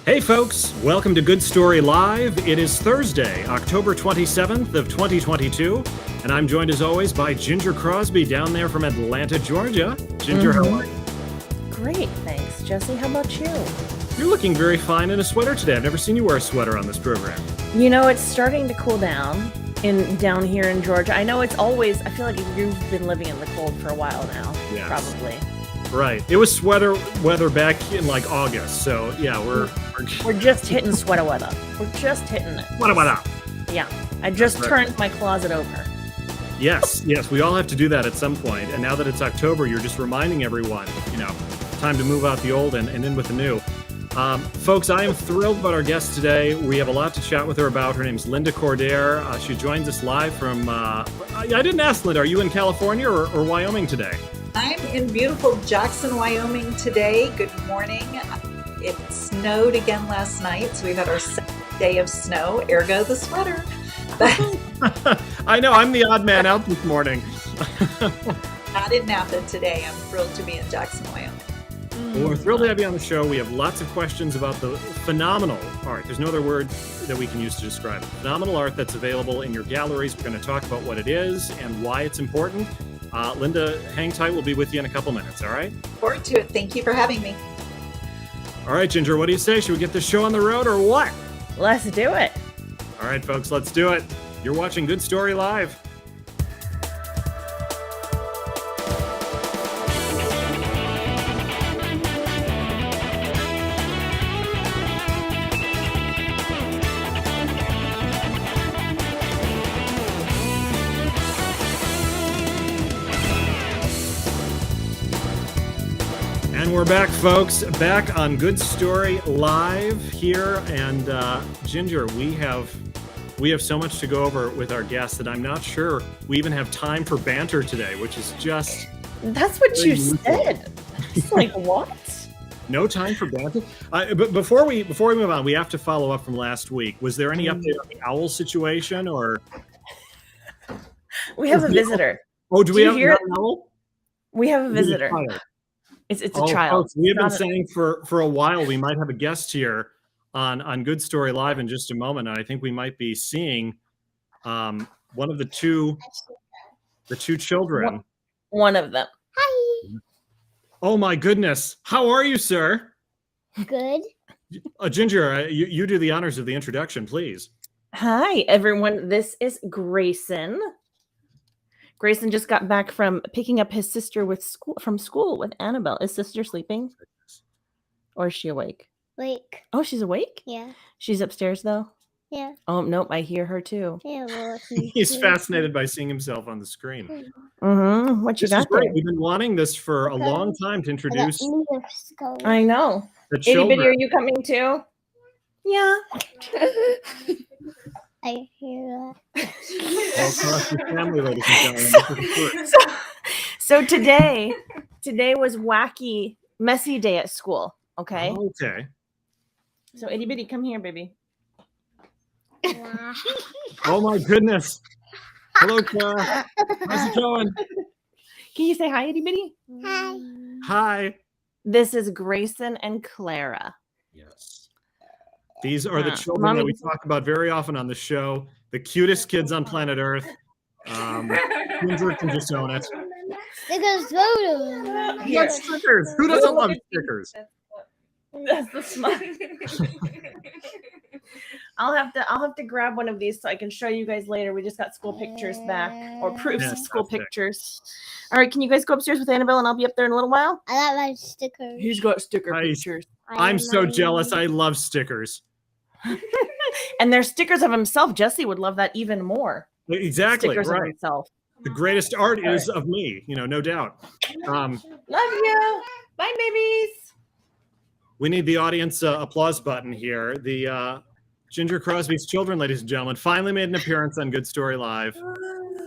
Hey folks, welcome to Good Story Live. It is Thursday, October 27th of 2022, and I'm joined as always by Ginger Crosby down there from Atlanta, Georgia. Ginger, how are you? Great, thanks. Jesse, how about you? You're looking very fine in a sweater today. I've never seen you wear a sweater on this program. You know, it's starting to cool down down here in Georgia. I know I feel like you've been living in the cold for a while now, Yes. probably. Right. It was sweater weather back in like August, so yeah, we're just hitting sweater weather. We're just hitting it. What about? Yeah, I just That's right. turned my closet over. Yes, we all have to do that at some point. And now that it's October, you're just reminding everyone, time to move out the old and in with the new. Folks, I am thrilled about our guest today. We have a lot to chat with her about. Her name's Linda Cordair. She joins us live from, I didn't ask Linda, are you in California or Wyoming today? I'm in beautiful Jackson, Wyoming today. Good morning. It snowed again last night, so we've had our second day of snow, ergo the sweater. I know, I'm the odd man out this morning. Not in Napa today. I'm thrilled to be in Jackson, Wyoming. Well, we're thrilled to have you on the show. We have lots of questions about the phenomenal art. There's no other word that we can use to describe it. Phenomenal art that's available in your galleries. We're going to talk about what it is and why it's important. Linda, hang tight. We'll be with you in a couple minutes, all right? Look forward to it. Thank you for having me. All right, Ginger, what do you say? Should we get this show on the road or what? Let's do it. All right, folks, let's do it. You're watching Good Story Live. And we're back, folks. Back on Good Story Live here. And Ginger, we have so much to go over with our guests that I'm not sure we even have time for banter today, which is just... That's what you unusual. said. It's like, what? No time for banter? But before we move on, we have to follow up from last week. Was there any update on the owl situation, or... We have a visitor. Oh, do we you have hear an it? owl? We have a Is it visitor. child? It's a child. Folks, we have been Not a- saying for a while we might have a guest here on Good Story Live in just a moment, and I think we might be seeing one of the two children. One of them. Hi. Oh my goodness! How are you, sir? Good. Ginger, you do the honors of the introduction, please. Hi, everyone. This is Grayson. Grayson just got back from picking up his sister from school with Annabelle. Is sister sleeping? Or is she awake? Wake. Oh, she's awake? Yeah. She's upstairs, though? Yeah. Oh, nope. I hear her, too. Yeah. Well, He's fascinated by seeing himself on the screen. Mm-hmm. What you This is got great. there? We've been wanting this for a long time to introduce I know. the Itty Bitty, are children. you coming, too? Yeah. I hear that. All across your family, ladies and gentlemen. This is good. So today was wacky, messy day at school. Okay. Okay. So Itty Bitty, come here, baby. Wow. Oh my goodness. Hello, Clara. How's it going? Can you say hi, Itty Bitty? Hi. Hi. This is Grayson and Clara. Yes. These are the children that we talk about very often on the show. The cutest kids on planet Earth. Ginger can just own it. Stickers photo. What stickers? Who doesn't love stickers? That's the smile. I'll have to grab one of these so I can show you guys later. We just got school pictures back, or proofs of school Fantastic. pictures. All right, can you guys go upstairs with Annabelle and I'll be up there in a little while? I got my stickers. He's got sticker Nice. pictures. I'm so jealous. I love stickers. And there's stickers of himself. Jesse would love that even more. Exactly. Stickers of Right. himself. The greatest art is of me, no doubt. Love you. Bye, babies. We need the audience applause button here. The Ginger Crosby's children, ladies and gentlemen, finally made an appearance on Good Story Live.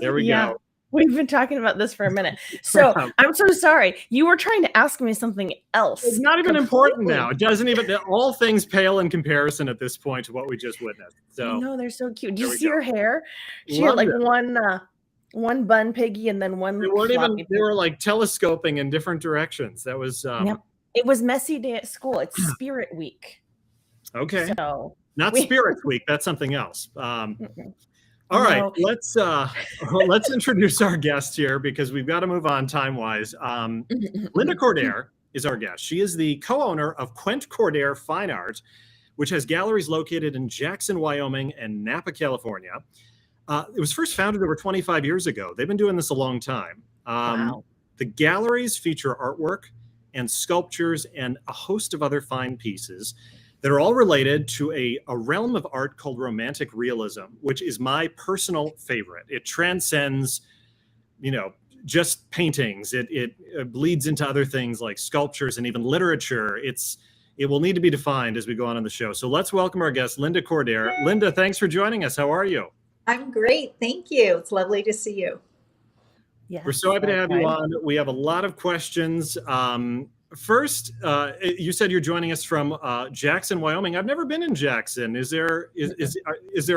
There we Yeah. go. We've been talking about this for a minute. So I'm so sorry. You were trying to ask me something else. It's not even important completely. now. It doesn't even, all things pale in comparison at this point to what we just witnessed. So No, they're so cute. Do There you we see go. her hair? She Love had like it. one bun piggy and then one they weren't even, floppy they were like telescoping in different directions. That was, Yep. It was messy day at school. It's Spirit Week. Okay. So Not we- Spirits Week. That's something else. Mm-mm. All right, No. let's introduce our guest here because we've got to move on time-wise. Linda Cordair is our guest. She is the co-owner of Quent Cordair Fine Art, which has galleries located in Jackson, Wyoming, and Napa, California. It was first founded over 25 years ago. They've been doing this a long time. Wow. The galleries feature artwork and sculptures and a host of other fine pieces that are all related to a realm of art called Romantic Realism, which is my personal favorite. It transcends, just paintings. It bleeds into other things like sculptures and even literature. It will need to be defined as we go on in the show. So let's welcome our guest, Linda Cordair. Linda, thanks for joining us. How are you? I'm great. Thank you. It's lovely to see you. Yes, We're so happy to have you likewise. on. We have a lot of questions. First, you said you're joining us from Jackson, Wyoming. I've never been in Jackson. Is there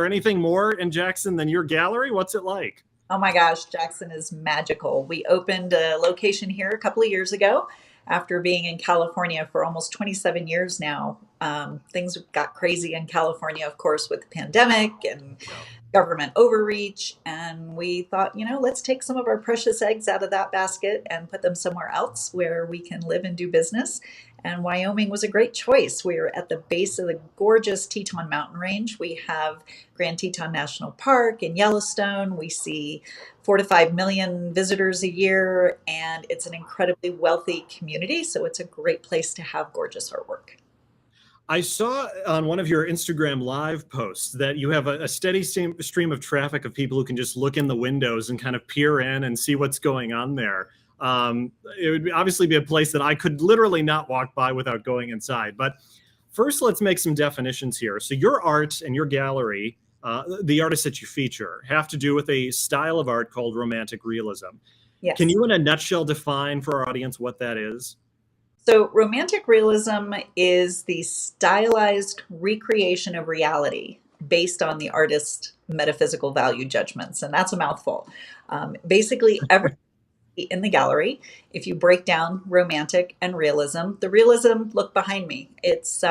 anything more in Jackson than your gallery? What's it like? Oh my gosh, Jackson is magical. We opened a location here a couple of years ago after being in California for almost 27 years now. Things got crazy in California, of course, with the pandemic and government overreach. And we thought, let's take some of our precious eggs out of that basket and put them somewhere else where we can live and do business. And Wyoming was a great choice. We are at the base of the gorgeous Teton Mountain Range. We have Grand Teton National Park in Yellowstone. We see 4 to 5 million visitors a year, and it's an incredibly wealthy community. So it's a great place to have gorgeous artwork. I saw on one of your Instagram live posts that you have a steady stream of traffic of people who can just look in the windows and kind of peer in and see what's going on there. It would obviously be a place that I could literally not walk by without going inside. But first, let's make some definitions here. So your art and your gallery, the artists that you feature, have to do with a style of art called Romantic Realism. Yes. Can you, in a nutshell, define for our audience what that is? So Romantic Realism is the stylized recreation of reality based on the artist's metaphysical value judgments. And that's a mouthful. Basically, every in the gallery, if you break down romantic and realism, the realism, look behind me. It's,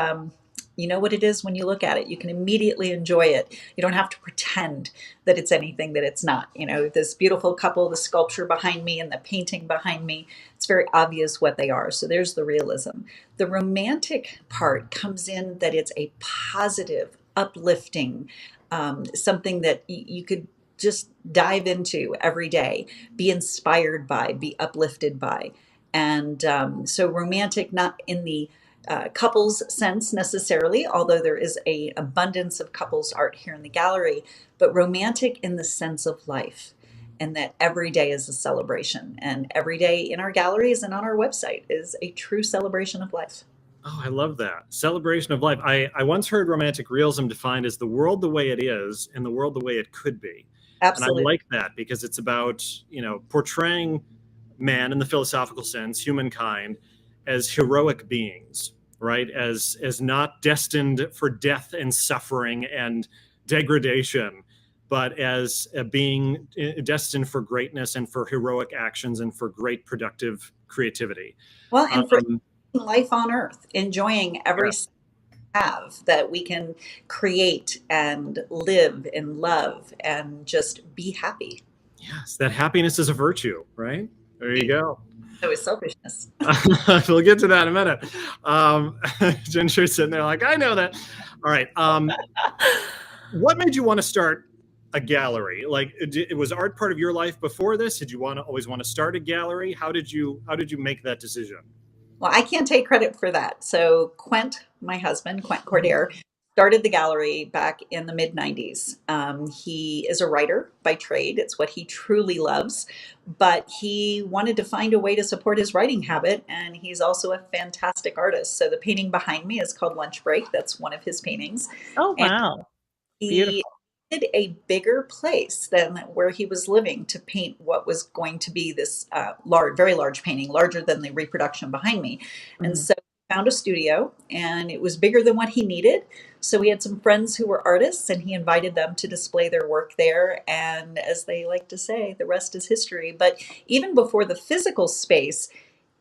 you know what it is when you look at it. You can immediately enjoy it. You don't have to pretend that it's anything that it's not. This beautiful couple, the sculpture behind me and the painting behind me, it's very obvious what they are. So there's the realism. The romantic part comes in that it's a positive, uplifting, something that you could just dive into every day, be inspired by, be uplifted by. And so romantic, not in the couples sense necessarily, although there is an abundance of couples art here in the gallery, but romantic in the sense of life, and that every day is a celebration. And every day in our galleries and on our website is a true celebration of life. Oh, I love that. Celebration of life. I once heard Romantic Realism defined as the world the way it is and the world the way it could be. Absolutely. And I like that because it's about, portraying man in the philosophical sense, humankind, as heroic beings, right? As not destined for death and suffering and degradation, but as a being destined for greatness and for heroic actions and for great productive creativity. Well, and for life on earth, enjoying every have that we can create and live and love and just be happy. Yes, that happiness is a virtue, right? There you go. So is selfishness. We'll get to that in a minute. Ginger's sitting there like, I know that. All right. What made you want to start a gallery? Like, was art part of your life before this? Did you always want to start a gallery? How did you make that decision? Well, I can't take credit for that. So Quent, my husband, Quent Cordair, started the gallery back in the mid-90s. He is a writer by trade. It's what he truly loves. But he wanted to find a way to support his writing habit. And he's also a fantastic artist. So the painting behind me is called Lunch Break. That's one of his paintings. Oh, wow. He needed a bigger place than where he was living to paint what was going to be this very large painting, larger than the reproduction behind me. And so he found a studio, and it was bigger than what he needed. So we had some friends who were artists, and he invited them to display their work there. And as they like to say, the rest is history. But even before the physical space,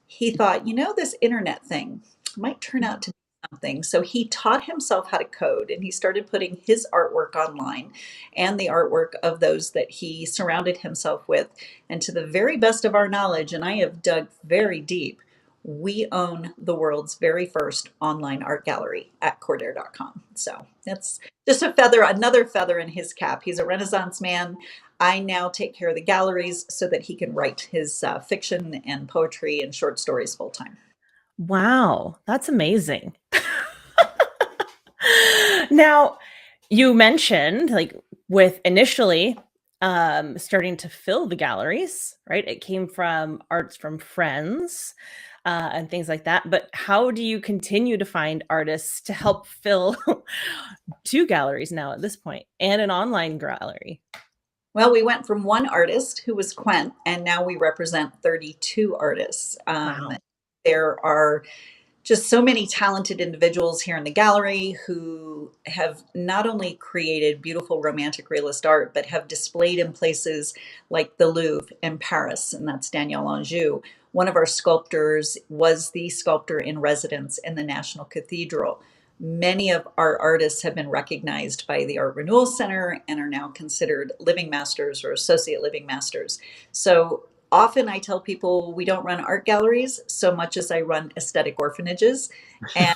he thought, this internet thing might turn out to be something. So he taught himself how to code, and he started putting his artwork online and the artwork of those that he surrounded himself with. And to the very best of our knowledge, and I have dug very deep, we own the world's very first online art gallery at Cordair.com. So that's just another feather in his cap. He's a Renaissance man. I now take care of the galleries so that he can write his fiction and poetry and short stories full time. Wow, that's amazing. Now, you mentioned like with initially starting to fill the galleries, right? It came from arts from friends and things like that. But how do you continue to find artists to help fill 2 galleries now at this point and an online gallery? Well, we went from one artist who was Quent, and now we represent 32 artists. Wow. There are just so many talented individuals here in the gallery who have not only created beautiful romantic realist art, but have displayed in places like the Louvre in Paris, and that's Danielle Anjou. One of our sculptors was the sculptor in residence in the National Cathedral. Many of our artists have been recognized by the Art Renewal Center and are now considered living masters or associate living masters. So often I tell people we don't run art galleries so much as I run aesthetic orphanages. And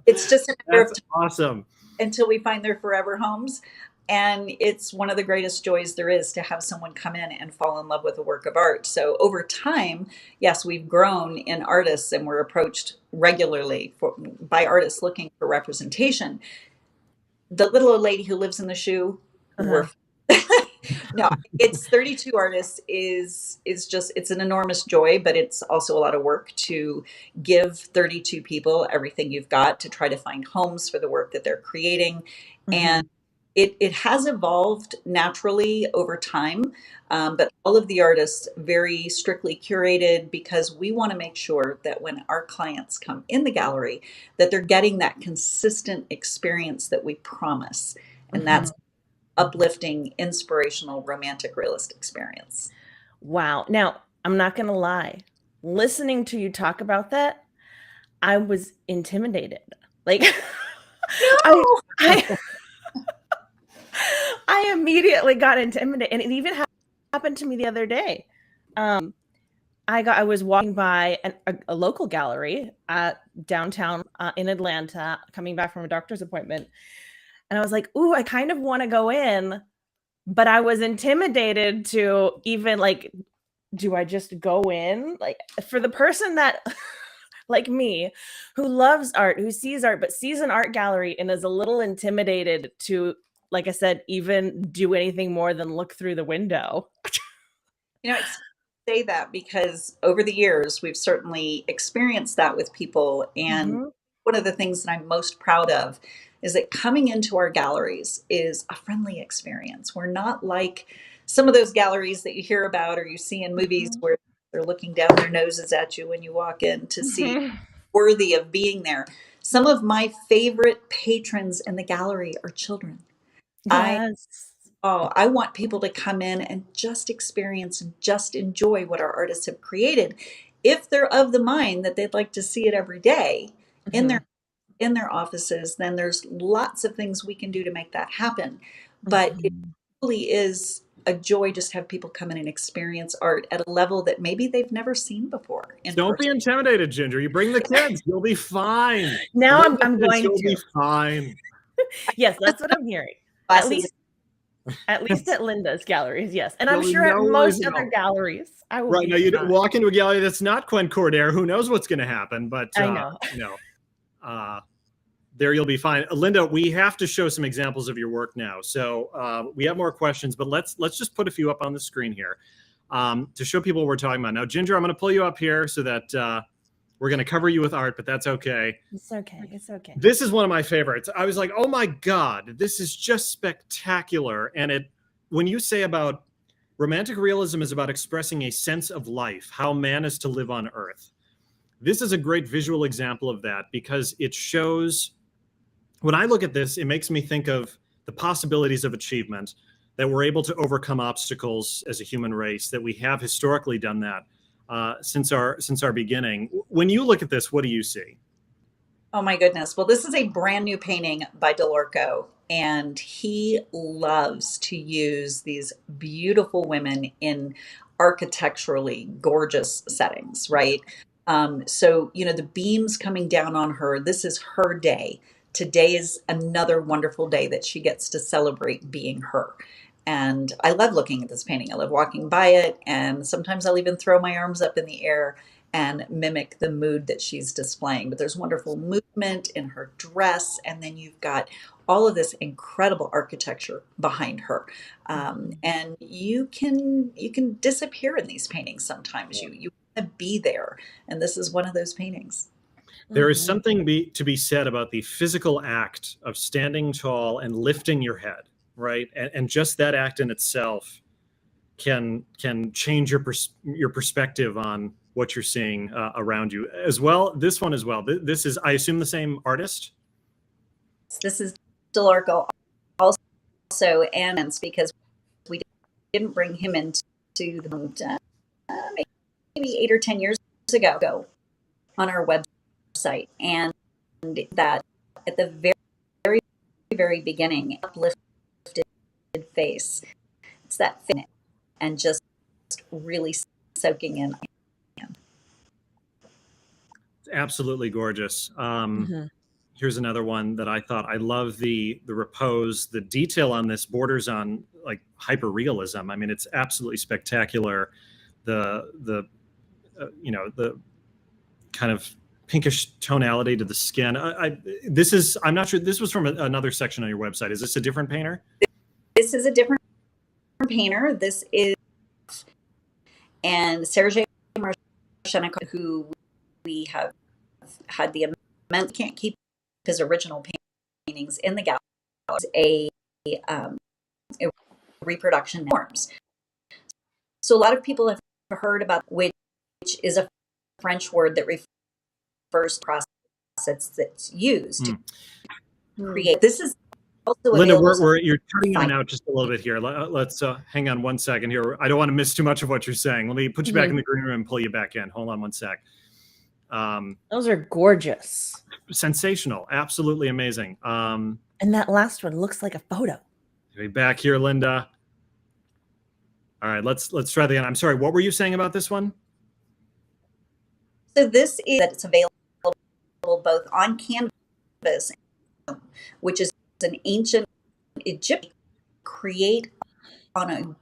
it's just a matter of That's time awesome. until we find their forever homes. And it's one of the greatest joys there is to have someone come in and fall in love with a work of art. So over time, yes, we've grown in artists, and we're approached regularly by artists looking for representation. The little old lady who lives in the shoe, we're no, it's 32 artists is just, it's an enormous joy, but it's also a lot of work to give 32 people everything you've got to try to find homes for the work that they're creating. And it has evolved naturally over time, but all of the artists very strictly curated because we want to make sure that when our clients come in the gallery, that they're getting that consistent experience that we promise. And that's uplifting, inspirational, romantic realist experience. Wow. Now, I'm not going to lie. Listening to you talk about that, I was intimidated. Like, I immediately got intimidated, and it even happened to me the other day. I was walking by a local gallery downtown in Atlanta, coming back from a doctor's appointment, and I was like, "Ooh, I kind of want to go in," but I was intimidated to even like, do I just go in? Like, for the person that like me, who loves art, who sees art, but sees an art gallery and is a little intimidated to, like I said, even do anything more than look through the window. You know, I say that because over the years, we've certainly experienced that with people. And one of the things that I'm most proud of is that coming into our galleries is a friendly experience. We're not like some of those galleries that you hear about or you see in movies where they're looking down their noses at you when you walk in to see worthy of being there. Some of my favorite patrons in the gallery are children. Yes. I want people to come in and just experience and just enjoy what our artists have created. If they're of the mind that they'd like to see it every day in their offices, then there's lots of things we can do to make that happen. But it really is a joy just to have people come in and experience art at a level that maybe they've never seen before. Don't be intimidated, Ginger. You bring the kids, you'll be fine. Now I'm going You'll to. be fine. Yes, that's what I'm hearing. At least at Linda's galleries, yes. And I'm sure at most other galleries. I will. Right now, you walk into a gallery that's not Quent Cordair. Who knows what's going to happen? But I know. There you'll be fine. Linda, we have to show some examples of your work now. So we have more questions, but let's just put a few up on the screen here to show people what we're talking about. Now, Ginger, I'm going to pull you up here so that we're going to cover you with art, but that's okay. It's okay. It's okay. This is one of my favorites. I was like, oh my God, this is just spectacular. And when you say about romantic realism is about expressing a sense of life, how man is to live on earth. This is a great visual example of that because it shows, when I look at this, it makes me think of the possibilities of achievement, that we're able to overcome obstacles as a human race, that we have historically done that since our beginning. When you look at this, what do you see? Oh my goodness. Well, this is a brand new painting by Delorco, and he loves to use these beautiful women in architecturally gorgeous settings, right? So, the beams coming down on her, this is her day. Today is another wonderful day that she gets to celebrate being her. And I love looking at this painting. I love walking by it. And sometimes I'll even throw my arms up in the air and mimic the mood that she's displaying. But there's wonderful movement in her dress, and then you've got all of this incredible architecture behind her. And you can disappear in these paintings sometimes. You want to be there, and this is one of those paintings. There is something to be said about the physical act of standing tall and lifting your head, right? And just that act in itself can change your perspective on what you're seeing around you as well. This one as well. This is, I assume, the same artist. This is Delorco also, and it's because we didn't bring him into the maybe 8 or 10 years ago on our website, and that at the very, very beginning, uplifted face. It's that fit and just really soaking in. Absolutely gorgeous. Here's another one that I thought, I love the repose. The detail on this borders on like hyper realism. I mean, it's absolutely spectacular. The kind of pinkish tonality to the skin. I'm not sure. This was from another section on your website. Is this a different painter? This is a different painter. This is and Sergei Marchenko, who we have had the immense, can't keep his original paintings in the gallery, a reproduction forms. So a lot of people have heard about which is a French word that refers to the process that's used to create. This is also Linda, available. you're cutting in and out just a little bit here. Let's hang on one second here. I don't want to miss too much of what you're saying. Let me put you back in the green room and pull you back in. Hold on one sec. Those are gorgeous. Sensational. Absolutely amazing. And that last one looks like a photo. Back here, Linda. All right, let's try that again. I'm sorry, what were you saying about this one? So this is that it's available both on canvas, which is an ancient Egyptian create on a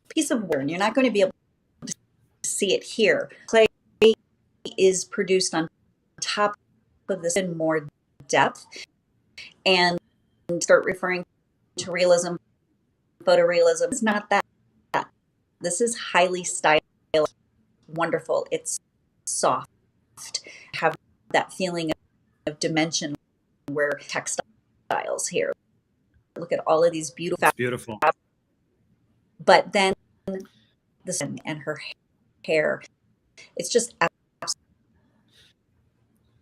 piece of wood. You're not going to be able to see it here. Clay is produced on top of this in more depth, and start referring to realism, photorealism. It's not that. This is highly stylized, wonderful. It's soft, have that feeling of dimension where textiles here. Look at all of these beautiful. But then the sun and her hair, it's just absolutely.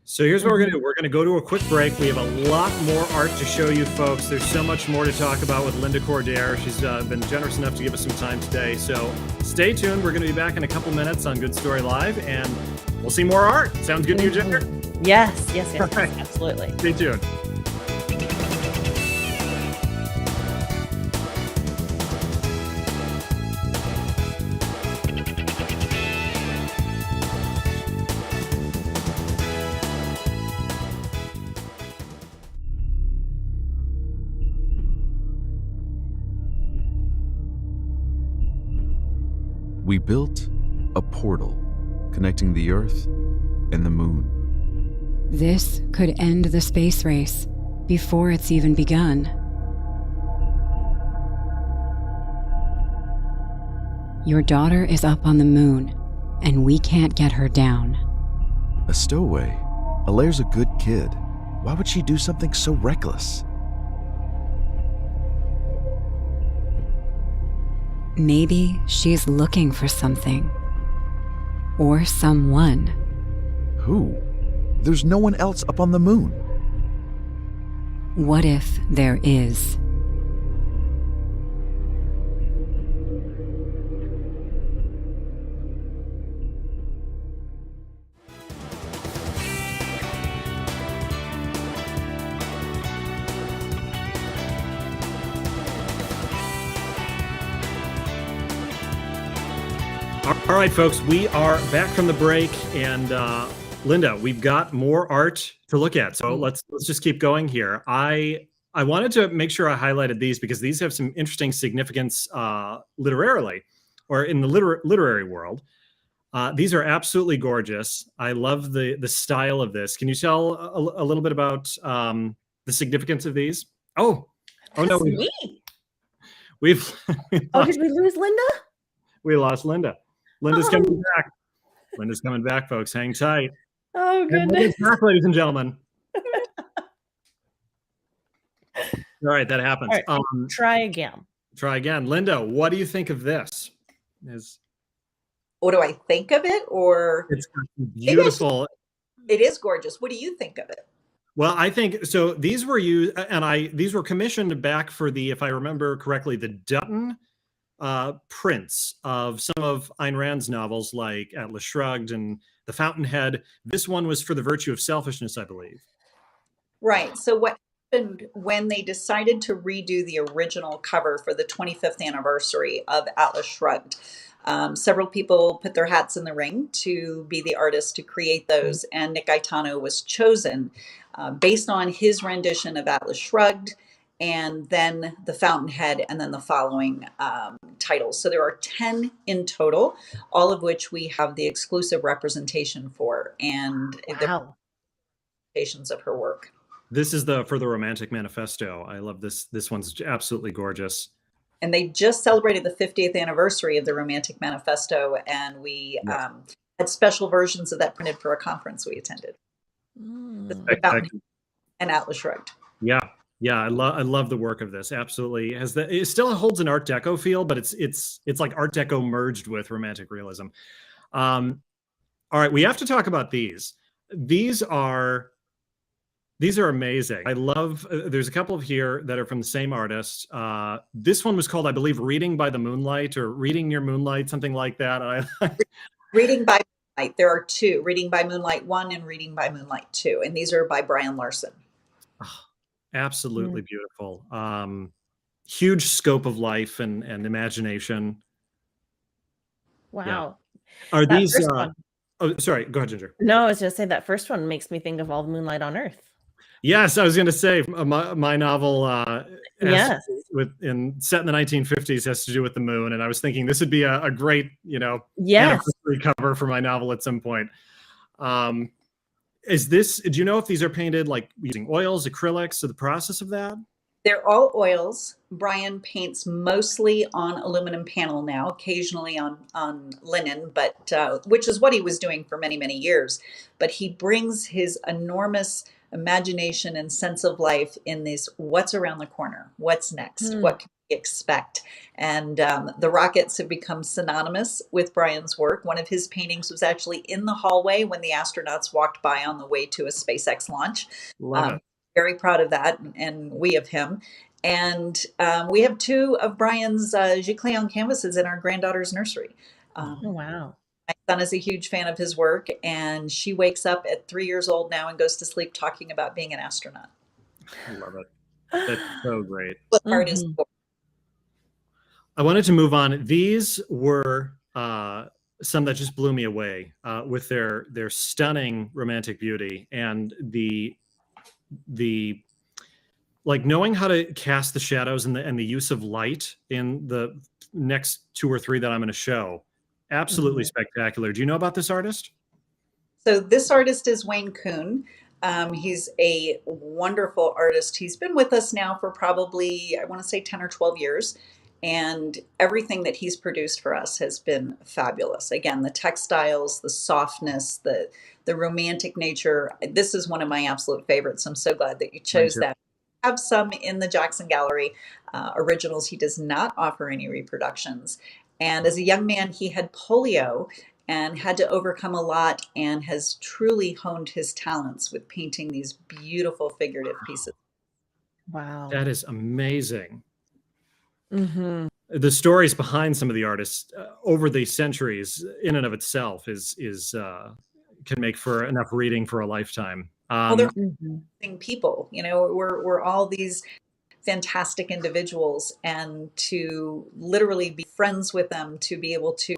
So here's what we're going to do. We're going to go to a quick break. We have a lot more art to show you folks. There's so much more to talk about with Linda Cordair. She's been generous enough to give us some time today. So stay tuned. We're going to be back in a couple minutes on Good Story Live, and we'll see more art. Sounds good to you, Ginger? Yes, Right. Absolutely. Stay tuned. We built a portal connecting the Earth and the Moon. This could end the space race before it's even begun. Your daughter is up on the Moon, and we can't get her down. A stowaway. Alaire's a good kid. Why would she do something so reckless? Maybe she's looking for something. Or someone. Who? There's no one else up on the Moon. What if there is? All right, folks, we are back from the break, and Linda, we've got more art to look at. So let's just keep going here. I wanted to make sure I highlighted these because these have some interesting significance literarily, or in the literary world. These are absolutely gorgeous. I love the style of this. Can you tell a little bit about the significance of these? Oh no, That's me. we've Oh, did we lose Linda? we lost Linda. Linda's coming back. Linda's coming back, folks. Hang tight. Oh, And goodness. Linda's back, ladies and gentlemen. All right, that happens. All right, try again. Try again. Linda, what do you think of this? What do I think of it? Or It's beautiful. it is gorgeous. What do you think of it? Well, I think so. These were used, and these were commissioned back for the, if I remember correctly, the Dutton prints of some of Ayn Rand's novels like Atlas Shrugged and The Fountainhead. This one was for The Virtue of Selfishness, I believe. Right. So what happened when they decided to redo the original cover for the 25th anniversary of Atlas Shrugged? Several people put their hats in the ring to be the artist to create those, and Nick Gaetano was chosen based on his rendition of Atlas Shrugged, and then The Fountainhead, and then the following titles. So there are 10 in total, all of which we have the exclusive representation for, and the representations of her work. This is for the Romantic Manifesto. I love this. This one's absolutely gorgeous. And they just celebrated the 50th anniversary of the Romantic Manifesto, and we had special versions of that printed for a conference we attended. And Atlas Shrugged. Yeah. I love the work of this. Absolutely. It still holds an Art Deco feel, but it's like Art Deco merged with Romantic Realism. All right, we have to talk about these. These are amazing. I love, there's a couple of here that are from the same artist. This one was called, I believe, Reading by the Moonlight, or Reading Your Moonlight, something like that. Reading by Moonlight. There are two, Reading by Moonlight 1 and Reading by Moonlight 2. And these are by Brian Larson. Oh, absolutely beautiful. Huge scope of life and imagination. Wow. Yeah. Are these, oh, sorry, go ahead, Ginger. No, I was going to say that first one makes me think of All the Moonlight on Earth. Yes, I was going to say my novel Yes. set in the 1950s has to do with the moon, and I was thinking this would be a great, Yes. anniversary cover for my novel at some point. Do you know if these are painted like using oils, acrylics, or the process of that? They're all oils. Brian paints mostly on aluminum panel now, occasionally on linen, but which is what he was doing for many, many years. But he brings his enormous imagination and sense of life in this, what's around the corner, what's next, what can we expect. And the rockets have become synonymous with Brian's work. One of his paintings was actually in the hallway when the astronauts walked by on the way to a SpaceX launch. Love it. Very proud of that, and we of him. And we have two of Brian's Giclée canvases in our granddaughter's nursery. Oh, wow. My son is a huge fan of his work, and she wakes up at 3 years old now and goes to sleep talking about being an astronaut. I love it. That's so great. What art is for? I wanted to move on. These were some that just blew me away with their stunning romantic beauty and the like knowing how to cast the shadows and the use of light in the next 2 or 3 that I'm going to show. Absolutely spectacular. Do you know about this artist? So this artist is Wayne Kuhn. He's a wonderful artist. He's been with us now for probably, I want to say 10 or 12 years. And everything that he's produced for us has been fabulous. Again, the textiles, the softness, the romantic nature. This is one of my absolute favorites. I'm so glad that you chose that. I have some in the Jackson Gallery originals. He does not offer any reproductions. And as a young man, he had polio and had to overcome a lot, and has truly honed his talents with painting these beautiful figurative pieces. Wow. That is amazing. The stories behind some of the artists over the centuries in and of itself is can make for enough reading for a lifetime. Well, they're amazing people. We're all these fantastic individuals, and to literally be friends with them, to be able to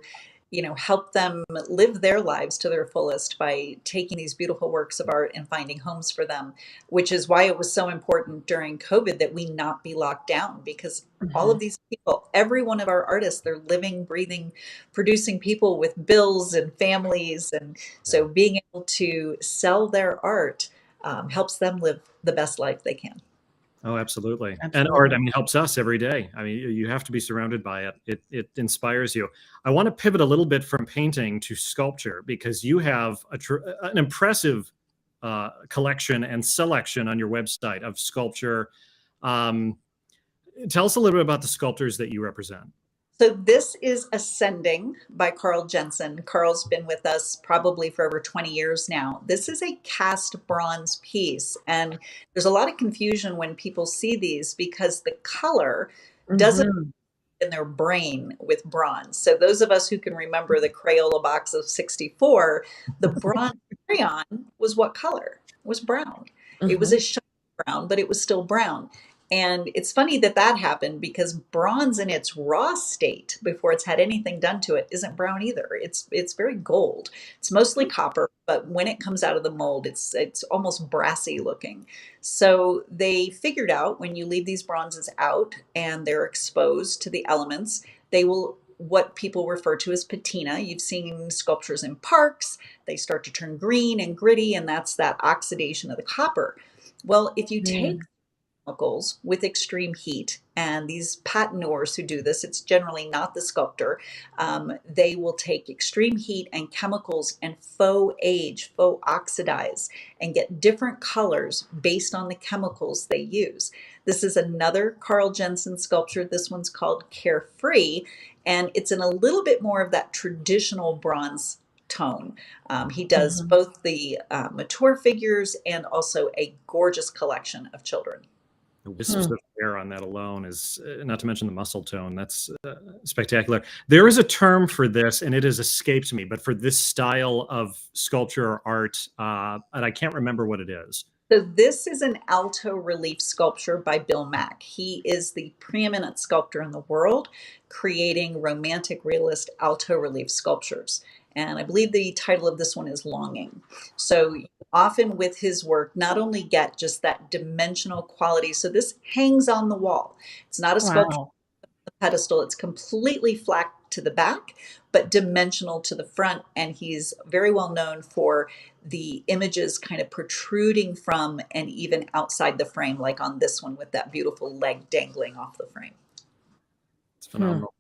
help them live their lives to their fullest by taking these beautiful works of art and finding homes for them, which is why it was so important during COVID that we not be locked down, because all of these people, every one of our artists, they're living, breathing, producing people with bills and families. And so being able to sell their art helps them live the best life they can. Oh, absolutely. And Absolutely. art, I mean, helps us every day. I mean, you have to be surrounded by it. It inspires you. I want to pivot a little bit from painting to sculpture, because you have an impressive collection and selection on your website of sculpture. Tell us a little bit about the sculptors that you represent. So this is Ascending by Carl Jensen. Carl's been with us probably for over 20 years now. This is a cast bronze piece, and there's a lot of confusion when people see these because the color doesn't in their brain with bronze. So those of us who can remember the Crayola box of 64, the bronze crayon was what color? It was brown. It was a shiny brown, but it was still brown. And it's funny that that happened, because bronze in its raw state, before it's had anything done to it, isn't brown either. It's very gold. It's mostly copper, but when it comes out of the mold, it's almost brassy looking. So they figured out, when you leave these bronzes out and they're exposed to the elements, they will, what people refer to as patina. You've seen sculptures in parks. They start to turn green and gritty, and that's that oxidation of the copper. Well, if you take chemicals with extreme heat, and these patineurs who do this, it's generally not the sculptor, they will take extreme heat and chemicals and faux age, faux oxidize, and get different colors based on the chemicals they use. This is another Carl Jensen sculpture. This one's called Carefree, and it's in a little bit more of that traditional bronze tone. He does both the mature figures and also a gorgeous collection of children. The wisps of hair on that alone is, not to mention the muscle tone, that's spectacular. There is a term for this, and it has escaped me, but for this style of sculpture or art, and I can't remember what it is. So this is an alto relief sculpture by Bill Mack. He is the preeminent sculptor in the world, creating romantic realist alto relief sculptures. And I believe the title of this one is Longing. So often with his work, not only get just that dimensional quality. So this hangs on the wall. It's not a sculpture on the pedestal. It's completely flat to the back, but dimensional to the front. And he's very well known for the images kind of protruding from and even outside the frame, like on this one with that beautiful leg dangling off the frame. It's phenomenal.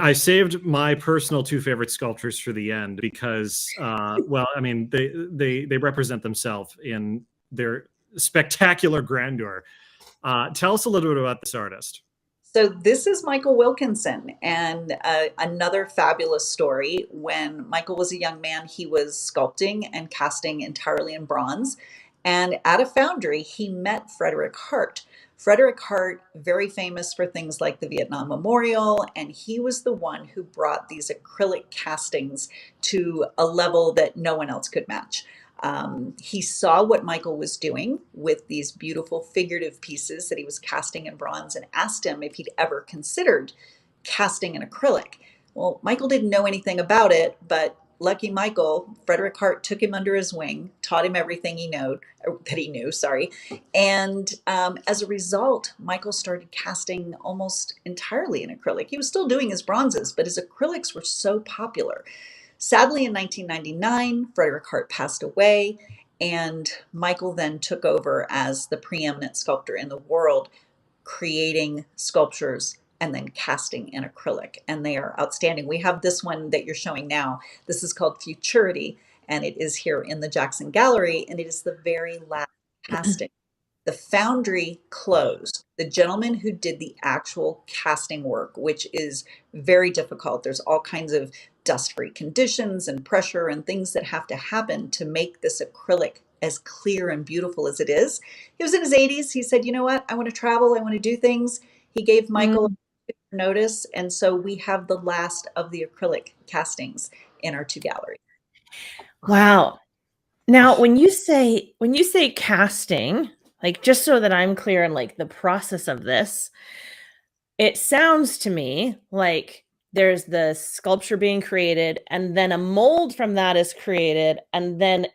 I saved my personal two favorite sculptures for the end because, well, I mean, they represent themselves in their spectacular grandeur. Tell us a little bit about this artist. So this is Michael Wilkinson, and another fabulous story. When Michael was a young man, he was sculpting and casting entirely in bronze. And at a foundry, he met Frederick Hart. Frederick Hart, very famous for things like the Vietnam Memorial, and he was the one who brought these acrylic castings to a level that no one else could match. He saw what Michael was doing with these beautiful figurative pieces that he was casting in bronze and asked him if he'd ever considered casting in acrylic. Well, Michael didn't know anything about it, but lucky Michael, Frederick Hart took him under his wing, taught him everything he knew. And as a result, Michael started casting almost entirely in acrylic. He was still doing his bronzes, but his acrylics were so popular. Sadly, in 1999, Frederick Hart passed away, and Michael then took over as the preeminent sculptor in the world, creating sculptures and then casting in acrylic. And they are outstanding. We have this one that you're showing now. This is called Futurity, and it is here in the Jackson Gallery, and it is the very last casting. The foundry closed. The gentleman who did the actual casting work, which is very difficult. There's all kinds of dust-free conditions and pressure and things that have to happen to make this acrylic as clear and beautiful as it is. He was in his 80s. He said, you know what? I want to travel. I want to do things. He gave Michael notice. And so we have the last of the acrylic castings in our two galleries. Wow. Now, when you say casting, like, just so that I'm clear on like the process of this, it sounds to me like there's the sculpture being created, and then a mold from that is created, and then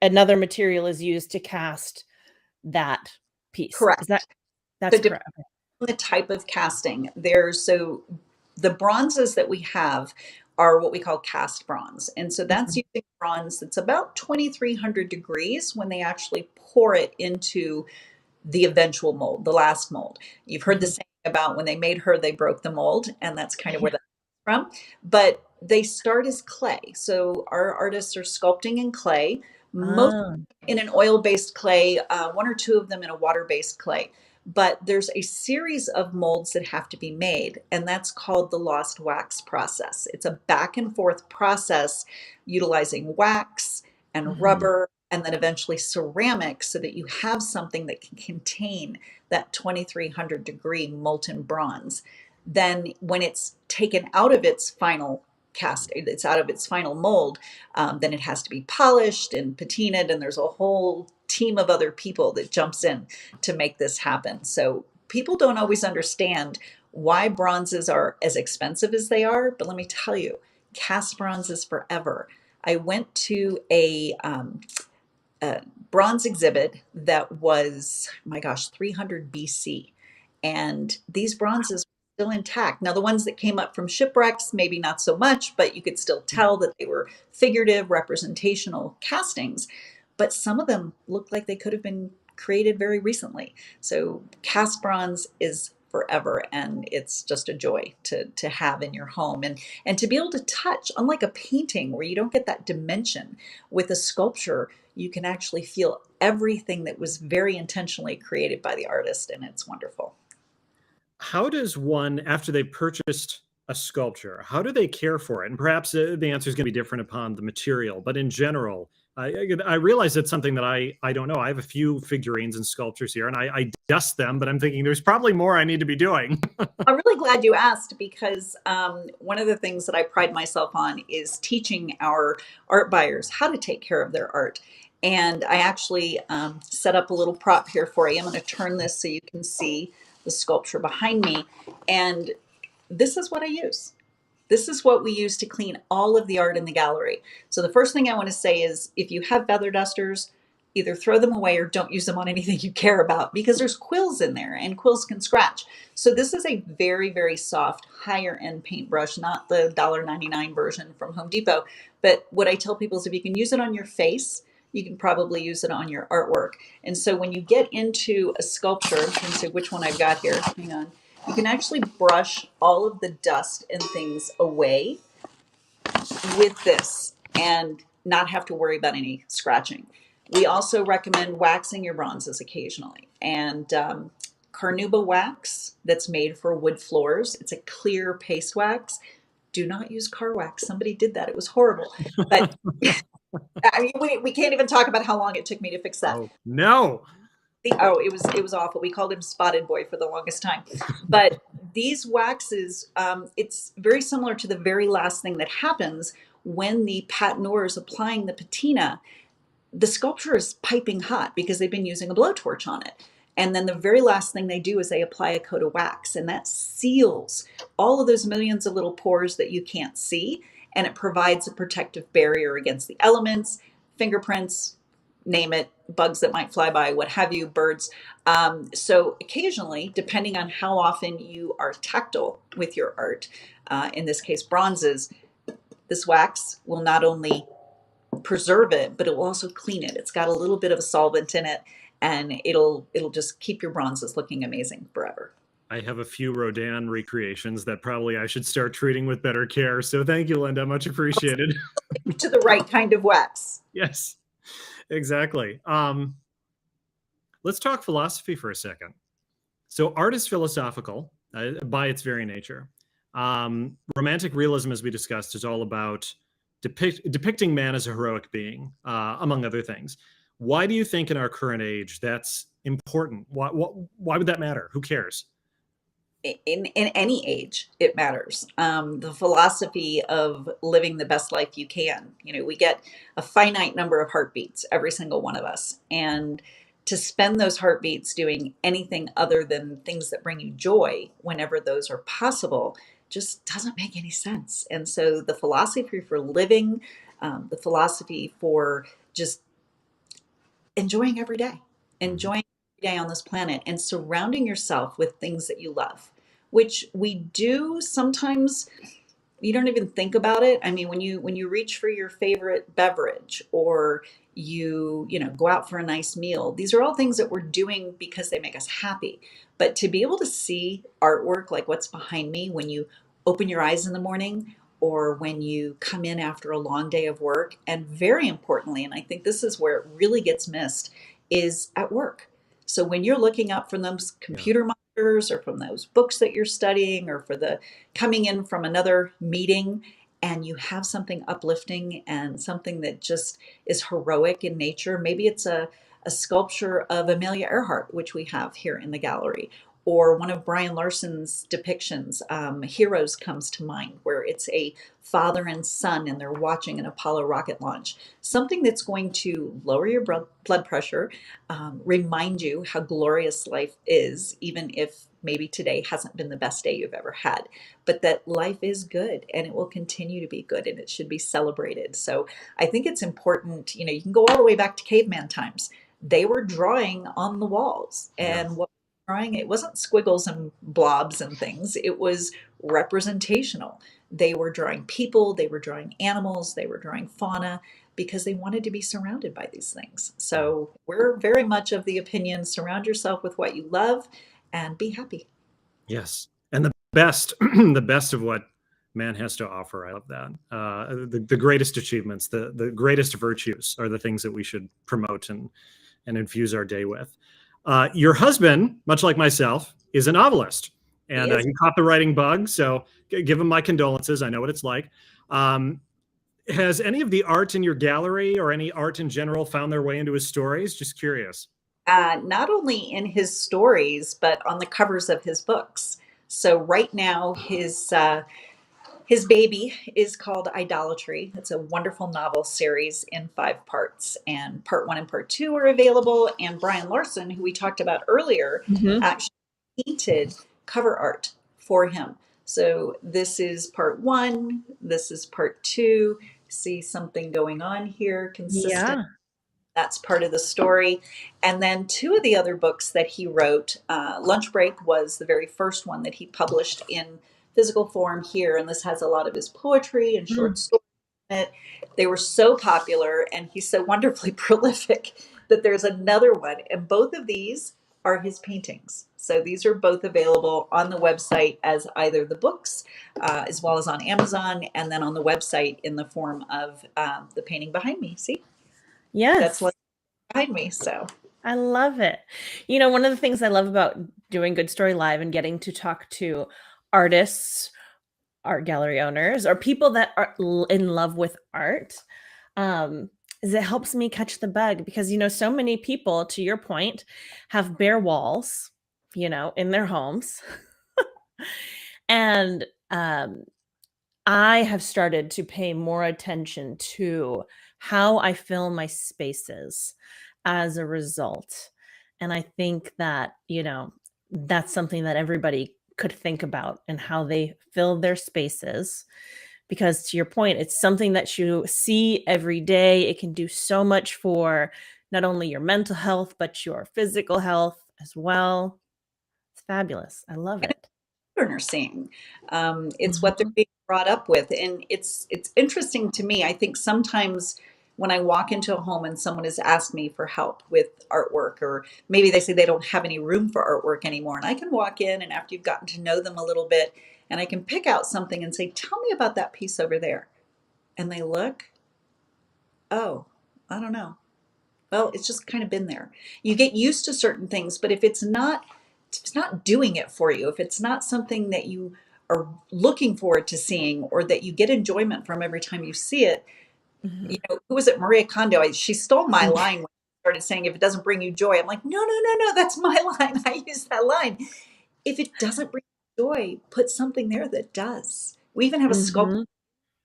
another material is used to cast that piece. Correct. That's So correct? the type of casting so the bronzes that we have are what we call cast bronze, and so that's using bronze that's about 2300 degrees when they actually pour it into the eventual mold, the last mold. You've heard the saying about when they made her, they broke the mold, and that's kind of where that's from. But they start as clay. So our artists are sculpting in clay, most in an oil-based clay, one or two of them in a water-based clay. But there's a series of molds that have to be made, and that's called the lost wax process. It's a back and forth process utilizing wax and rubber and then eventually ceramic so that you have something that can contain that 2300 degree molten bronze. Then when it's taken out of its final cast, it's out of its final mold, then it has to be polished and patinaed, and there's a whole team of other people that jumps in to make this happen. So people don't always understand why bronzes are as expensive as they are, but let me tell you, cast bronze is forever. I went to a bronze exhibit that was, my gosh, 300 BC. And these bronzes were still intact. Now, the ones that came up from shipwrecks, maybe not so much, but you could still tell that they were figurative, representational castings. But some of them looked like they could have been created very recently. So cast bronze is forever, and it's just a joy to have in your home and to be able to touch. Unlike a painting where you don't get that dimension, with a sculpture you can actually feel everything that was very intentionally created by the artist, and it's wonderful. How does one, after they purchased a sculpture, how do they care for it? And perhaps the answer is going to be different upon the material, but in general, I realize it's something that I don't know. I have a few figurines and sculptures here, and I dust them, but I'm thinking there's probably more I need to be doing. I'm really glad you asked, because one of the things that I pride myself on is teaching our art buyers how to take care of their art. And I actually set up a little prop here for you. I'm going to turn this so you can see the sculpture behind me. And this is what I use. This is what we use to clean all of the art in the gallery. So the first thing I want to say is, if you have feather dusters, either throw them away or don't use them on anything you care about, because there's quills in there and quills can scratch. So this is a very, very soft, higher end paintbrush, not the $1.99 version from Home Depot. But what I tell people is, if you can use it on your face, you can probably use it on your artwork. And so when you get into a sculpture, you can see which one I've got here. Hang on. You can actually brush all of the dust and things away with this and not have to worry about any scratching. We also recommend waxing your bronzes occasionally. And carnauba wax that's made for wood floors. It's a clear paste wax. Do not use car wax. Somebody did that. It was horrible. But I mean, we can't even talk about how long it took me to fix that. Oh, no. It was awful. We called him Spotted Boy for the longest time. But these waxes, it's very similar to the very last thing that happens when the patineur is applying the patina. The sculpture is piping hot because they've been using a blowtorch on it. And then the very last thing they do is they apply a coat of wax, and that seals all of those millions of little pores that you can't see. And it provides a protective barrier against the elements, fingerprints, name it, bugs that might fly by, what have you, birds. So occasionally, depending on how often you are tactile with your art, in this case bronzes, this wax will not only preserve it, but it will also clean it. It's got a little bit of a solvent in it, and it'll just keep your bronzes looking amazing forever. I have a few Rodin recreations that probably I should start treating with better care. So thank you, Linda. Much appreciated. To the right kind of wax. Yes, exactly. Let's talk philosophy for a second. So art is philosophical by its very nature. Romantic realism, as we discussed, is all about depicting man as a heroic being, among other things. Why do you think in our current age that's important? Why would that matter? Who cares? In any age, it matters. The philosophy of living the best life you can. You know, we get a finite number of heartbeats, every single one of us. And to spend those heartbeats doing anything other than things that bring you joy, whenever those are possible, just doesn't make any sense. And so the philosophy for living, the philosophy for just enjoying every day, enjoying every day on this planet, and surrounding yourself with things that you love, which we do sometimes. You don't even think about it. I mean, when you reach for your favorite beverage, or you go out for a nice meal, these are all things that we're doing because they make us happy. But to be able to see artwork like what's behind me when you open your eyes in the morning, or when you come in after a long day of work, and very importantly, and I think this is where it really gets missed, is at work. So when you're looking up from those Yeah. computer monitors, or from those books that you're studying, or for the coming in from another meeting, and you have something uplifting and something that just is heroic in nature. Maybe it's a sculpture of Amelia Earhart, which we have here in the gallery, or one of Brian Larson's depictions. Heroes comes to mind, where it's a father and son and they're watching an Apollo rocket launch. Something that's going to lower your blood pressure, remind you how glorious life is, even if maybe today hasn't been the best day you've ever had, but that life is good and it will continue to be good and it should be celebrated. So I think it's important, you can go all the way back to caveman times. They were drawing on the walls, Yeah. and what drawing, it wasn't squiggles and blobs and things, it was representational. They were drawing people, they were drawing animals, they were drawing fauna, because they wanted to be surrounded by these things. So we're very much of the opinion, surround yourself with what you love and be happy. Yes. And the best, the best of what man has to offer. I love that. The greatest achievements, the greatest virtues are the things that we should promote and infuse our day with. Your husband, much like myself, is a novelist, and he caught the writing bug. So give him my condolences. I know what it's like. Has any of the art in your gallery, or any art in general, found their way into his stories? Just curious. Not only in his stories, but on the covers of his books. So right now, his baby is called Idolatry. It's a wonderful novel series in 5 parts, and part 1 and part 2 are available. And Brian Larson, who we talked about earlier, actually painted cover art for him. So this is part 1. This is part 2. See something going on here, consistent. Yeah. That's part of the story. And then 2 of the other books that he wrote, Lunch Break was the very first one that he published in physical form here. And this has a lot of his poetry and short stories in it. They were so popular, and he's so wonderfully prolific, that there's another one. And both of these are his paintings. So these are both available on the website as either the books, as well as on Amazon, and then on the website in the form of the painting behind me. See? Yes. That's what's behind me. So I love it. One of the things I love about doing Good Story Live and getting to talk to artists, art gallery owners, or people that are in love with art, is it helps me catch the bug, because, so many people, to your point, have bare walls, in their homes. And I have started to pay more attention to how I fill my spaces as a result. And I think that, that's something that everybody could think about, and how they fill their spaces. Because to your point, it's something that you see every day. It can do so much for not only your mental health, but your physical health as well. It's fabulous. I love it. children are seeing. It's what they're being brought up with, and it's interesting to me. I think sometimes when I walk into a home and someone has asked me for help with artwork, or maybe they say they don't have any room for artwork anymore, and I can walk in, and after you've gotten to know them a little bit, and I can pick out something and say, "Tell me about that piece over there," and they look, "Oh, I don't know." Well, it's just kind of been there. You get used to certain things, but if it's not doing it for you, if it's not something that you are looking forward to seeing, or that you get enjoyment from every time you see it, who was it? Maria Kondo. She stole my line when she started saying, "If it doesn't bring you joy," I'm like, no, no, no, no, that's my line. I use that line. If it doesn't bring you joy, put something there that does. We even have a sculpture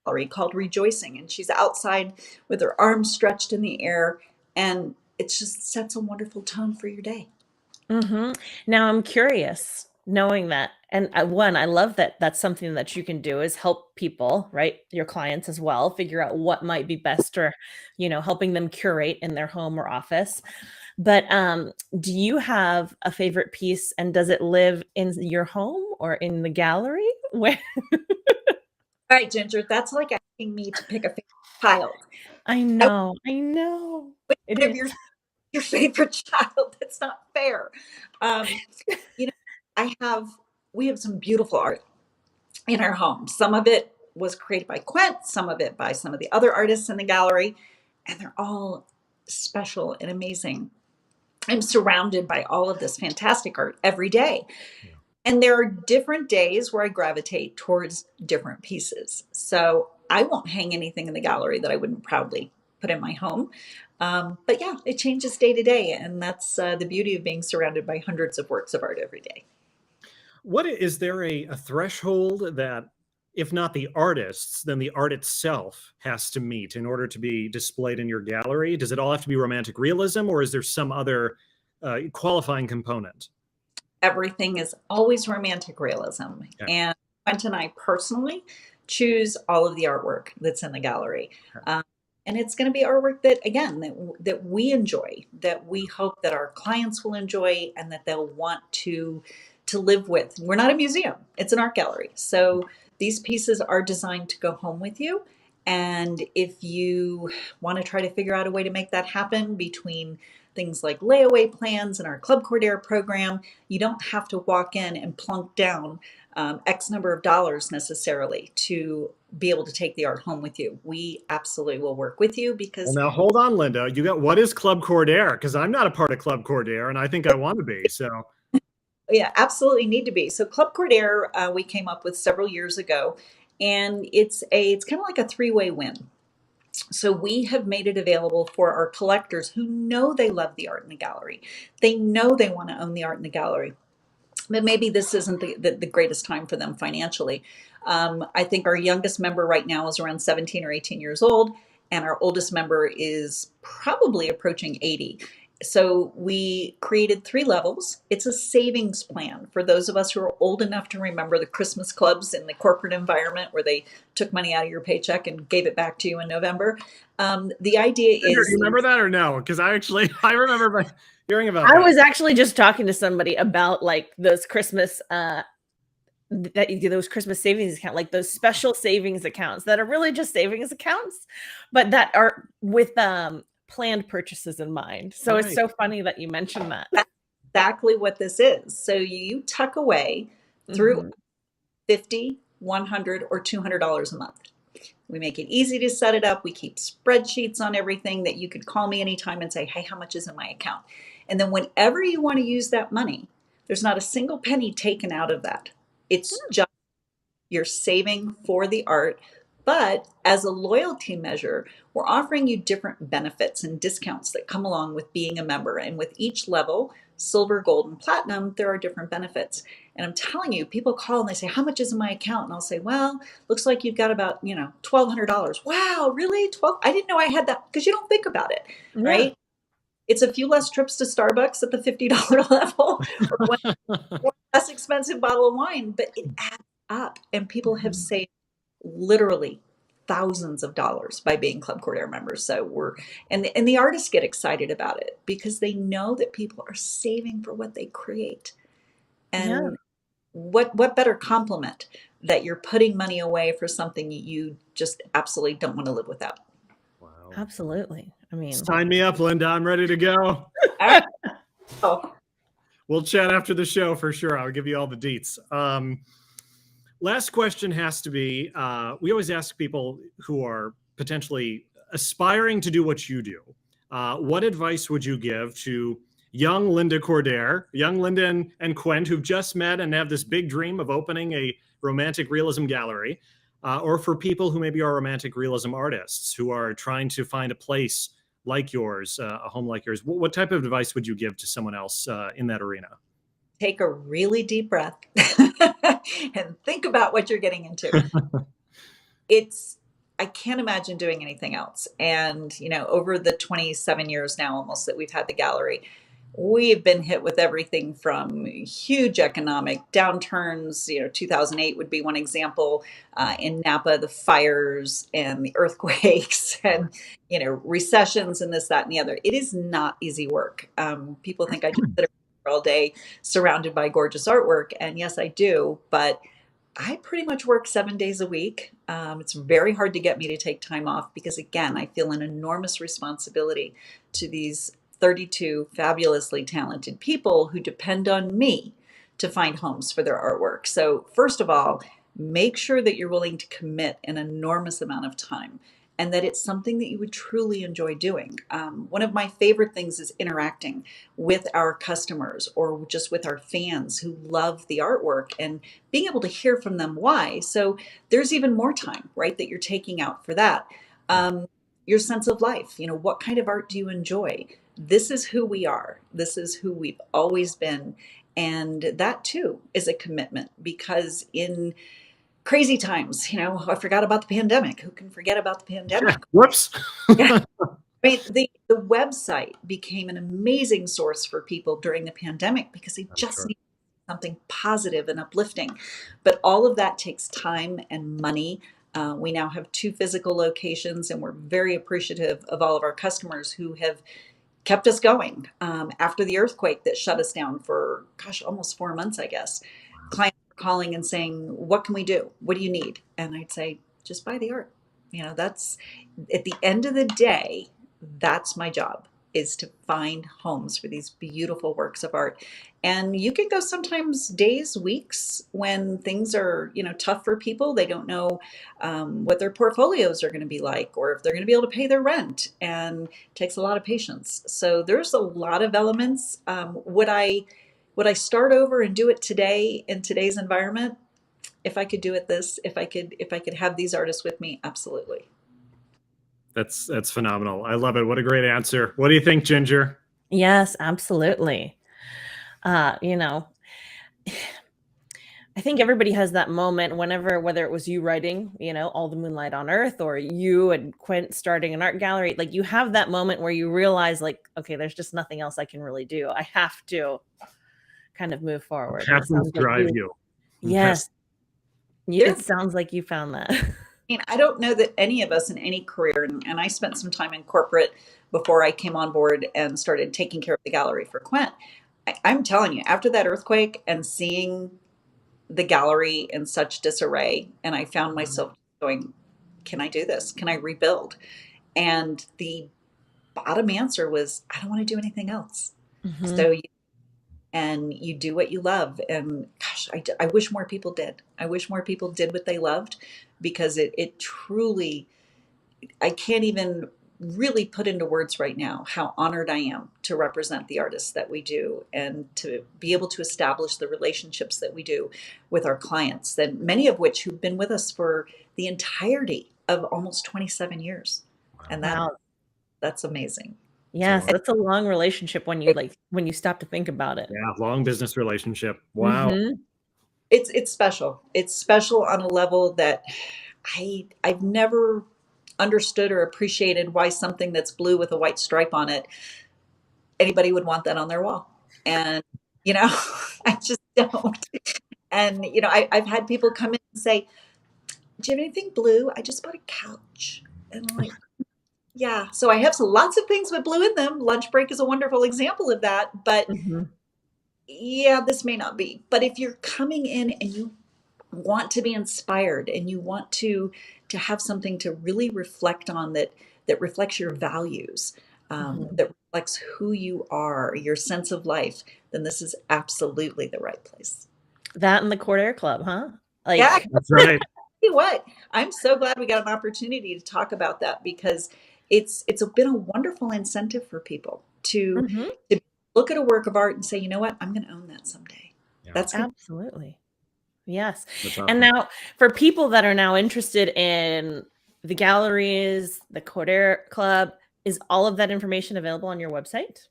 gallery called Rejoicing, and she's outside with her arms stretched in the air, and it just sets a wonderful tone for your day. Now I'm curious, knowing that. And I love that that's something that you can do, is help people, right? Your clients as well, figure out what might be best, or, helping them curate in their home or office. But do you have a favorite piece, and does it live in your home or in the gallery? Where All right, Ginger, that's like asking me to pick a favorite child. I know, it One of is. your favorite child. That's not fair. Um, you know, we have some beautiful art in our home. Some of it was created by Quent, some of it by some of the other artists in the gallery, and they're all special and amazing. I'm surrounded by all of this fantastic art every day. Yeah. And there are different days where I gravitate towards different pieces. So I won't hang anything in the gallery that I wouldn't proudly put in my home. But yeah, it changes day to day. And that's the beauty of being surrounded by hundreds of works of art every day. What is there a threshold that, if not the artists, then the art itself has to meet in order to be displayed in your gallery? Does it all have to be romantic realism, or is there some other qualifying component? Everything is always romantic realism. Okay. And Quent and I personally choose all of the artwork that's in the gallery. Okay. And it's going to be artwork that, again, that we enjoy, that we hope that our clients will enjoy, and that they'll want to live with. We're not a museum, it's an art gallery. So these pieces are designed to go home with you. And if you want to try to figure out a way to make that happen between things like layaway plans and our Club Cordair program, you don't have to walk in and plunk down X number of dollars necessarily to be able to take the art home with you. We absolutely will work with you, because Well, now hold on, Linda. What is Club Cordair? Because I'm not a part of Club Cordair, and I think I want to be. So yeah, absolutely need to be. So Club Cordair, we came up with several years ago, and it's kind of like a three-way win. So we have made it available for our collectors who know they love the art in the gallery. They know they want to own the art in the gallery, but maybe this isn't the greatest time for them financially. I think our youngest member right now is around 17 or 18 years old, and our oldest member is probably approaching 80. So we created 3 levels. It's a savings plan for those of us who are old enough to remember the Christmas clubs in the corporate environment where they took money out of your paycheck and gave it back to you in November. The idea do is, you remember that or no? Because I remember hearing about I that. was actually just talking to somebody about like those Christmas those Christmas savings account, like those special savings accounts that are really just savings accounts, but that are with planned purchases in mind. So Right. It's so funny that you mentioned that. that's exactly what this is. So you tuck away through Mhm. $50, $100, or $200 a month. We make it easy to set it up. We keep spreadsheets on everything that you could call me anytime and say, hey, how much is in my account? And then whenever you want to use that money, there's not a single penny taken out of that. It's just you're saving for the art. But as a loyalty measure, we're offering you different benefits and discounts that come along with being a member. And with each level, silver, gold, and platinum, there are different benefits. And I'm telling you, people call and they say, how much is in my account? And I'll say, well, looks like you've got about, $1,200. Wow, really? 12? I didn't know I had that, because you don't think about it, right? It's a few less trips to Starbucks at the $50 level, or one less expensive bottle of wine, but it adds up. And people have saved literally thousands of dollars by being Club Cordair members. So and the artists get excited about it because they know that people are saving for what they create. And what better compliment that you're putting money away for something you just absolutely don't want to live without. Wow. Absolutely. I mean, Sign me up, Linda. I'm ready to go. All right. Oh, We'll chat after the show for sure. I'll give you all the deets. Last question has to be, we always ask people who are potentially aspiring to do what you do. What advice would you give to young Linda Cordair, young Linda and Quent, who've just met and have this big dream of opening a romantic realism gallery, or for people who maybe are romantic realism artists who are trying to find a place like yours, a home like yours? What type of advice would you give to someone else in that arena? take a really deep breath and think about what you're getting into. I can't imagine doing anything else. And, over the 27 years now almost that we've had the gallery, we've been hit with everything from huge economic downturns. 2008 would be one example. In Napa, the fires and the earthquakes and, recessions and this, that, and the other. It is not easy work. People think I just sit around all day surrounded by gorgeous artwork. And yes, I do. But I pretty much work 7 days a week. It's very hard to get me to take time off because, again, I feel an enormous responsibility to these 32 fabulously talented people who depend on me to find homes for their artwork. So, first of all, make sure that you're willing to commit an enormous amount of time and that it's something that you would truly enjoy doing. One of my favorite things is interacting with our customers or just with our fans who love the artwork and being able to hear from them why. So there's even more time, right, that you're taking out for that. Your sense of life, what kind of art do you enjoy? This is who we are. This is who we've always been. And that too is a commitment because in crazy times, I forgot about the pandemic. Who can forget about the pandemic? Whoops. Yeah. I mean, the website became an amazing source for people during the pandemic because they just needed something positive and uplifting. But all of that takes time and money. We now have 2 physical locations, and we're very appreciative of all of our customers who have kept us going. After the earthquake that shut us down for, almost 4 months, I guess, clients were calling and saying, what can we do? What do you need? And I'd say, just buy the art. That's at the end of the day, that's my job, is to find homes for these beautiful works of art. And you can go sometimes days, weeks when things are, tough for people. They don't know what their portfolios are going to be like or if they're going to be able to pay their rent. And it takes a lot of patience. So there's a lot of elements. Would I start over and do it today in today's environment? If I could do it if I could have these artists with me, absolutely. That's phenomenal. I love it. What a great answer. What do you think, Ginger? Yes, absolutely. I think everybody has that moment whether it was you writing, All the Moonlight on Earth, or you and Quent starting an art gallery, like you have that moment where you realize like, okay, there's just nothing else I can really do. I have to kind of move forward. Passions drive you. Yes. Yeah. It sounds like you found that. I don't know that any of us in any career, and I spent some time in corporate before I came on board and started taking care of the gallery for Quent. I'm telling you, after that earthquake and seeing the gallery in such disarray, and I found myself going, can I do this? Can I rebuild? And the bottom answer was, I don't want to do anything else. Mm-hmm. So you do what you love. And gosh, I wish more people did. I wish more people did what they loved, because it truly, I can't even really put into words right now how honored I am to represent the artists that we do and to be able to establish the relationships that we do with our clients, that many of which who've been with us for the entirety of almost 27 years. And that's amazing. Yes, that's a long relationship when you stop to think about it. Yeah, long business relationship. Wow. Mm-hmm. It's special. It's special on a level that I've never understood or appreciated why something that's blue with a white stripe on it, anybody would want that on their wall. And, I just don't. And, I've had people come in and say, do you have anything blue? I just bought a couch. And I'm like, yeah. So I have lots of things with blue in them. Lunch break is a wonderful example of that. But yeah, this may not be. But if you're coming in and you want to be inspired and you want to have something to really reflect on that reflects your values, that reflects who you are, your sense of life, then this is absolutely the right place. That and the Cordair Club, huh? Yeah, that's right. Tell you what, I'm so glad we got an opportunity to talk about that, because it's been a wonderful incentive for people to look at a work of art and say, you know what, I'm going to own that someday. Yeah. That's absolutely. Yes. Awesome. And now for people that are now interested in the galleries, the Cordair Club, is all of that information available on your website?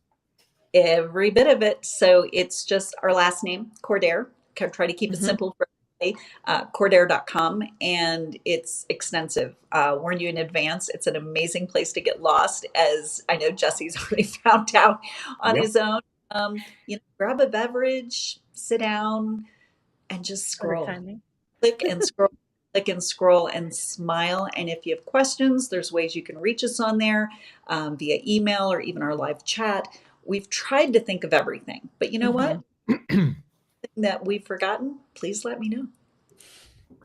Every bit of it. So it's just our last name, Cordair. Try to keep it simple for Cordair.com, and it's extensive. Warn you in advance, it's an amazing place to get lost, as I know Jesse's already found out on his own. Grab a beverage, sit down, and just scroll. Timing. Click and scroll, click and scroll, and smile. And if you have questions, there's ways you can reach us on there via email or even our live chat. We've tried to think of everything, but you know what? That we've forgotten, please let me know.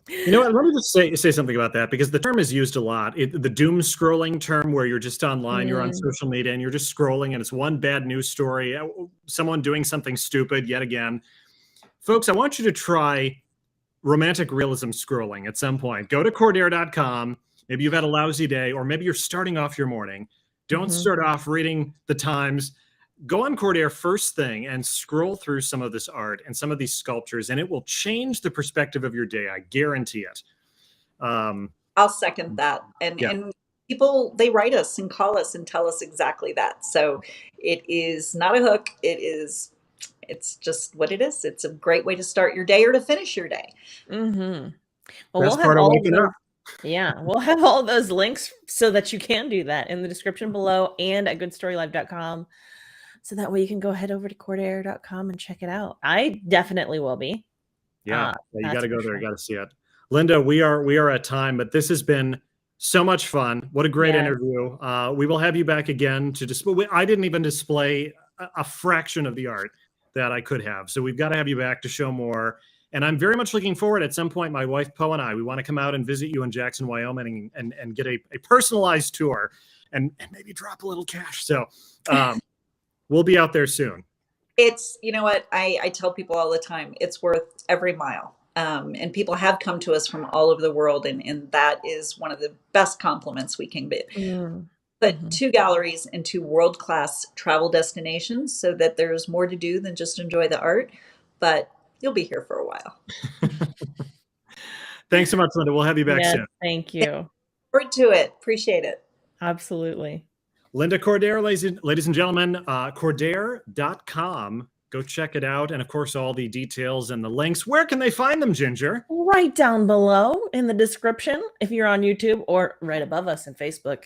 You know what? Let me just say something about that, because the term is used a lot. The doom scrolling term, where you're just online, you're on social media, and you're just scrolling, and it's one bad news story, someone doing something stupid yet again. Folks, I want you to try romantic realism scrolling at some point. Go to Cordair.com. Maybe you've had a lousy day, or maybe you're starting off your morning. Don't start off reading the Times. Go on Cordair first thing and scroll through some of this art and some of these sculptures, and it will change the perspective of your day. I guarantee it. I'll second that. And people, they write us and call us and tell us exactly that. So it is not a hook. It's just what it is. It's a great way to start your day or to finish your day. Well, Best part of waking up. Yeah, we'll have all those links so that you can do that in the description below and at goodstorylive.com. So that way you can go head over to Cordair.com and check it out. I definitely will be. Yeah, you got to go there. You got to see it. Linda, we are at time, but this has been so much fun. What a great interview. We will have you back again to display. I didn't even display a fraction of the art that I could have. So we've got to have you back to show more. And I'm very much looking forward at some point, my wife, Poe, and we want to come out and visit you in Jackson, Wyoming, and get a personalized tour and maybe drop a little cash. So we'll be out there soon. It's, you know what, I tell people all the time, it's worth every mile. And people have come to us from all over the world. And that is one of the best compliments we can give. But 2 galleries and 2 world-class travel destinations, so that there's more to do than just enjoy the art. But you'll be here for a while. Thanks so much, Linda. We'll have you back soon. Thank you. Forward to it. Appreciate it. Absolutely. Linda Cordair, ladies and gentlemen, Cordair.com. Go check it out. And of course, all the details and the links. Where can they find them, Ginger? Right down below in the description if you're on YouTube, or right above us on Facebook.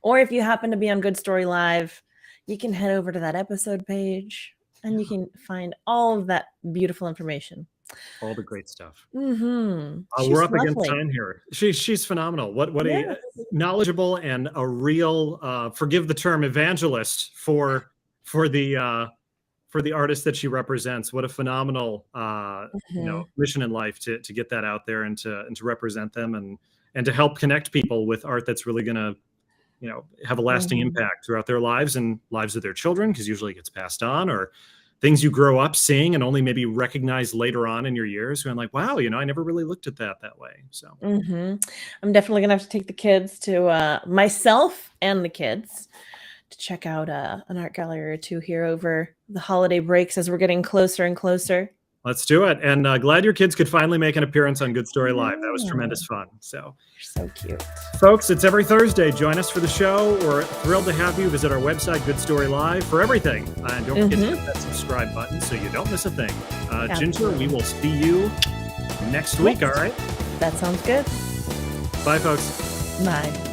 Or if you happen to be on Good Story Live, you can head over to that episode page and you can find all of that beautiful information. All the great stuff. We're up against time here. She's phenomenal. What a knowledgeable and a real, forgive the term, evangelist for the artist that she represents. What a phenomenal mission in life to get that out there and to represent them and to help connect people with art that's really going to have a lasting impact throughout their lives and lives of their children, because usually it gets passed on, or things you grow up seeing and only maybe recognize later on in your years, when like, wow, I never really looked at that way. So I'm definitely gonna have to take the kids to myself and the kids to check out an art gallery or 2 here over the holiday breaks as we're getting closer and closer. Let's do it. And glad your kids could finally make an appearance on Good Story Live. That was tremendous fun. So you're so cute. Folks, it's every Thursday. Join us for the show. We're thrilled to have you. Visit our website, Good Story Live, for everything. And don't forget to hit that subscribe button so you don't miss a thing. Ginger, we will see you next week, all right? That sounds good. Bye, folks. Bye.